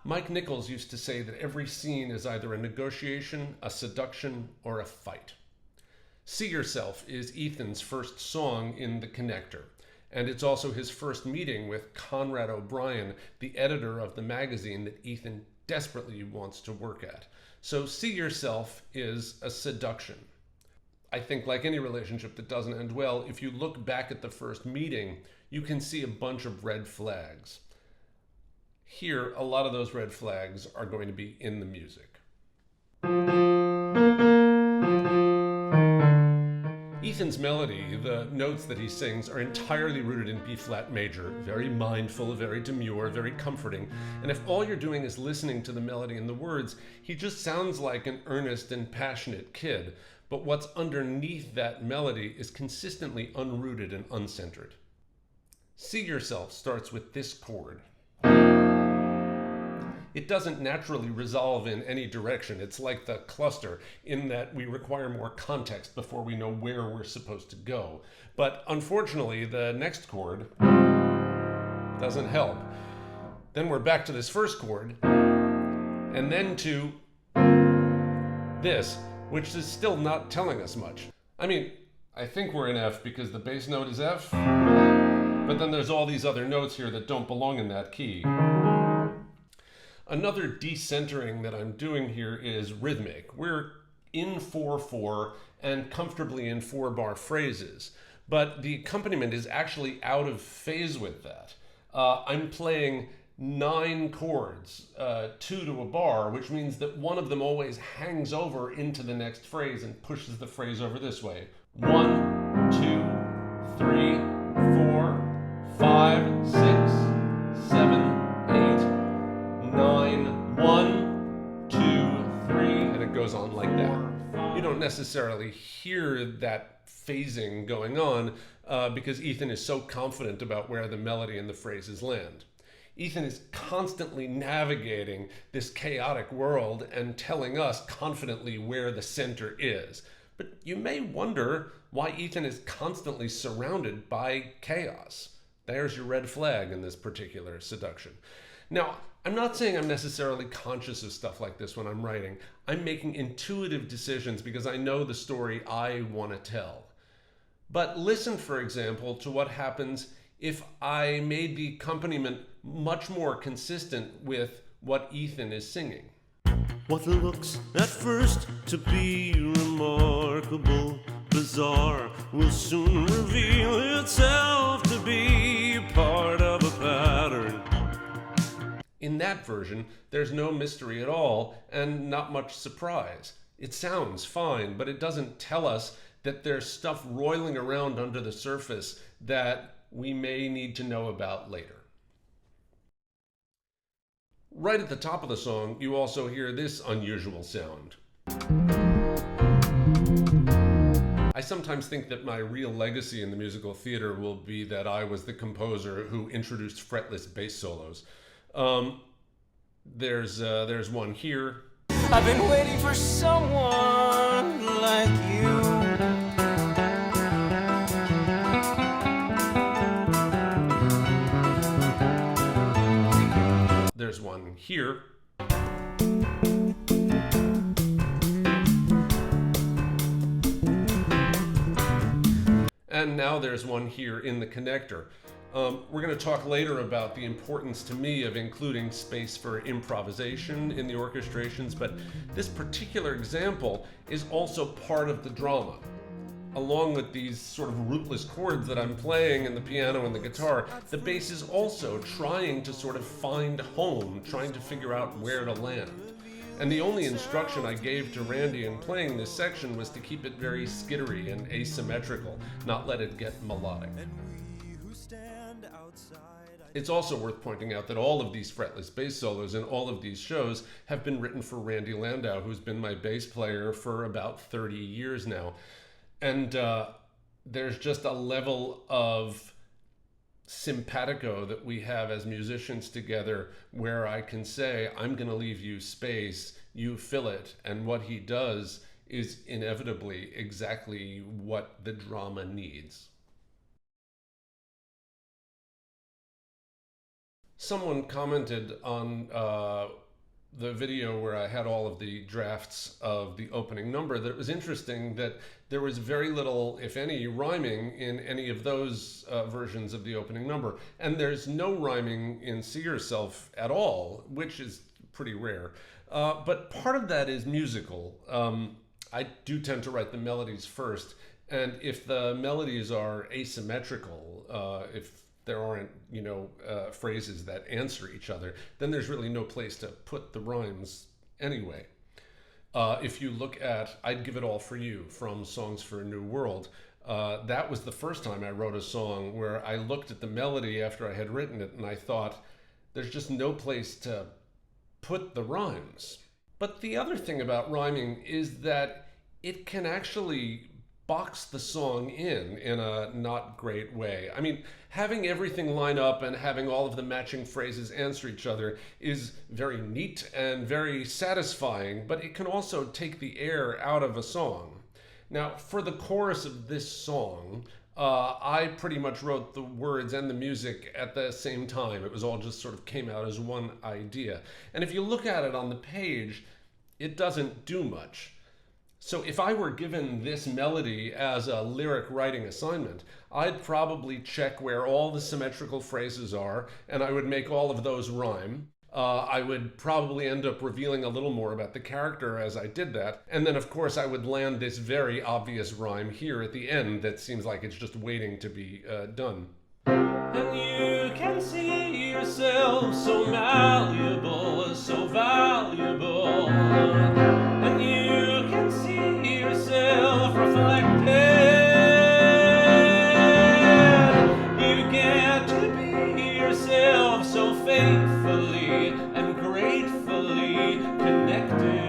Mike Nichols used to say that every scene is either a negotiation, a seduction, or a fight. See Yourself is Ethan's first song in The Connector, and it's also his first meeting with Conrad O'Brien, the editor of the magazine that Ethan desperately wants to work at. So See Yourself is a seduction. I think, like any relationship that doesn't end well, if you look back at the first meeting, you can see a bunch of red flags. Here, a lot of those red flags are going to be in the music. Ethan's melody, the notes that he sings, are entirely rooted in B-flat major, very mindful, very demure, very comforting. And if all you're doing is listening to the melody and the words, he just sounds like an earnest and passionate kid. But what's underneath that melody is consistently unrooted and uncentered. See Yourself starts with this chord. It doesn't naturally resolve in any direction. It's like the cluster in that we require more context before we know where we're supposed to go. But unfortunately, the next chord doesn't help. Then we're back to this first chord, and then to this, which is still not telling us much. I mean, I think we're in F because the bass note is F, but then there's all these other notes here that don't belong in that key. Another decentering that I'm doing here is rhythmic. We're in 4/4 and comfortably in 4-bar phrases, but the accompaniment is actually out of phase with that. I'm playing 9 chords, 2 to a bar, which means that one of them always hangs over into the next phrase and pushes the phrase over this way. 1, 2, 3, 4, 5, 6, 7, 8, 9, 1, 2, 3, and it goes on like that. You don't necessarily hear that phasing going on because Ethan is so confident about where the melody and the phrases land. Ethan is constantly navigating this chaotic world and telling us confidently where the center is. But you may wonder why Ethan is constantly surrounded by chaos. There's your red flag in this particular seduction. Now, I'm not saying I'm necessarily conscious of stuff like this when I'm writing. I'm making intuitive decisions because I know the story I want to tell. But listen, for example, to what happens if I made the accompaniment much more consistent with what Ethan is singing. What looks at first to be remarkable, bizarre, will soon reveal itself to be part of a pattern. In that version, there's no mystery at all and not much surprise. It sounds fine, but it doesn't tell us that there's stuff roiling around under the surface that we may need to know about later. Right at the top of the song, you also hear this unusual sound. I sometimes think that my real legacy in the musical theater will be that I was the composer who introduced fretless bass solos. There's one here. I've been waiting for someone like you. There's one here. And now there's one here in the connector. We're going to talk later about the importance to me of including space for improvisation in the orchestrations, but this particular example is also part of the drama. Along with these sort of rootless chords that I'm playing in the piano and the guitar, the bass is also trying to sort of find home, trying to figure out where to land. And the only instruction I gave to Randy in playing this section was to keep it very skittery and asymmetrical, not let it get melodic. It's also worth pointing out that all of these fretless bass solos in all of these shows have been written for Randy Landau, who's been my bass player for about 30 years now. And there's just a level of simpatico that we have as musicians together where I can say, I'm going to leave you space, you fill it. And what he does is inevitably exactly what the drama needs. Someone commented on the video where I had all of the drafts of the opening number that it was interesting that there was very little, if any, rhyming in any of those versions of the opening number. And there's no rhyming in See Yourself at all, which is pretty rare. But part of that is musical. I do tend to write the melodies first. And if the melodies are asymmetrical, if there aren't, phrases that answer each other, then there's really no place to put the rhymes anyway. If you look at I'd Give It All For You from Songs for a New World, that was the first time I wrote a song where I looked at the melody after I had written it and I thought, there's just no place to put the rhymes. But the other thing about rhyming is that it can actually box the song in a not great way. I mean, having everything line up and having all of the matching phrases answer each other is very neat and very satisfying, but it can also take the air out of a song. Now, for the chorus of this song, I pretty much wrote the words and the music at the same time. It was all just sort of came out as one idea. And if you look at it on the page, it doesn't do much. So if I were given this melody as a lyric writing assignment, I'd probably check where all the symmetrical phrases are, and I would make all of those rhyme. I would probably end up revealing a little more about the character as I did that. And then, of course, I would land this very obvious rhyme here at the end that seems like it's just waiting to be done. And you can see yourself so malleable, so valuable. And you can see yourself reflected. You get to be yourself so faithfully and gratefully connected.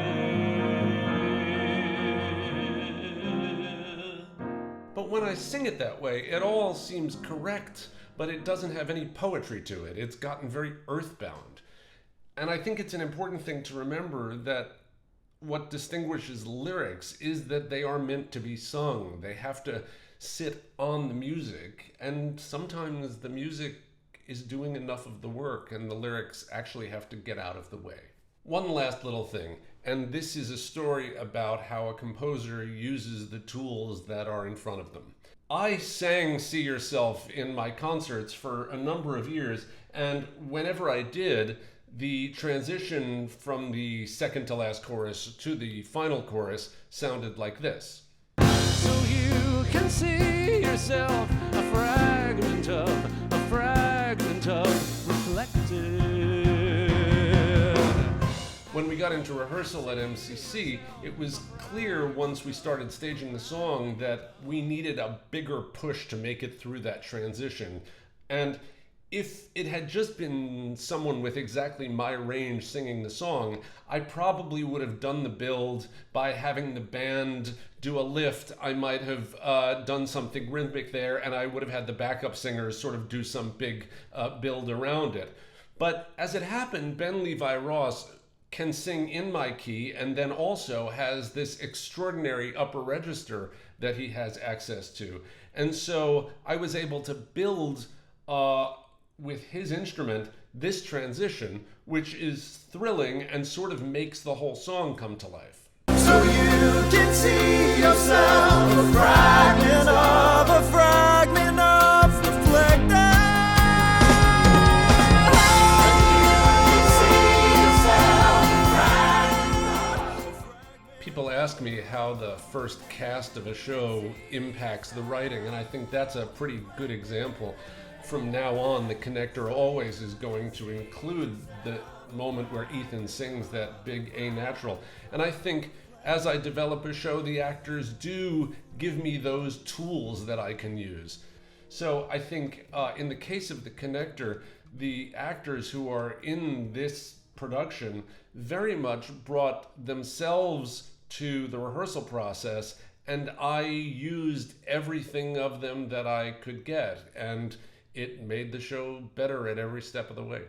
But when I sing it that way, it all seems correct, but it doesn't have any poetry to it. It's gotten very earthbound. And I think it's an important thing to remember that what distinguishes lyrics is that they are meant to be sung. They have to sit on the music, and sometimes the music is doing enough of the work and the lyrics actually have to get out of the way. One last little thing, and this is a story about how a composer uses the tools that are in front of them. I sang See Yourself in my concerts for a number of years, and whenever I did, the transition from the second to last chorus to the final chorus sounded like this. So you can see yourself a fragment of reflected. When we got into rehearsal at MCC, it was clear once we started staging the song that we needed a bigger push to make it through that transition. And if it had just been someone with exactly my range singing the song, I probably would have done the build by having the band do a lift. I might have done something rhythmic there, and I would have had the backup singers sort of do some big build around it. But as it happened, Ben Levi Ross can sing in my key and then also has this extraordinary upper register that he has access to. And so I was able to build with his instrument this transition, which is thrilling and sort of makes the whole song come to life. So you can see yourself a fragment of reflected. People ask me how the first cast of a show impacts the writing, and I think that's a pretty good example. From now on, the connector always is going to include the moment where Ethan sings that big A natural. And I think as I develop a show, the actors do give me those tools that I can use. So I think in the case of the connector, the actors who are in this production very much brought themselves to the rehearsal process, and I used everything of them that I could get, and it made the show better at every step of the way.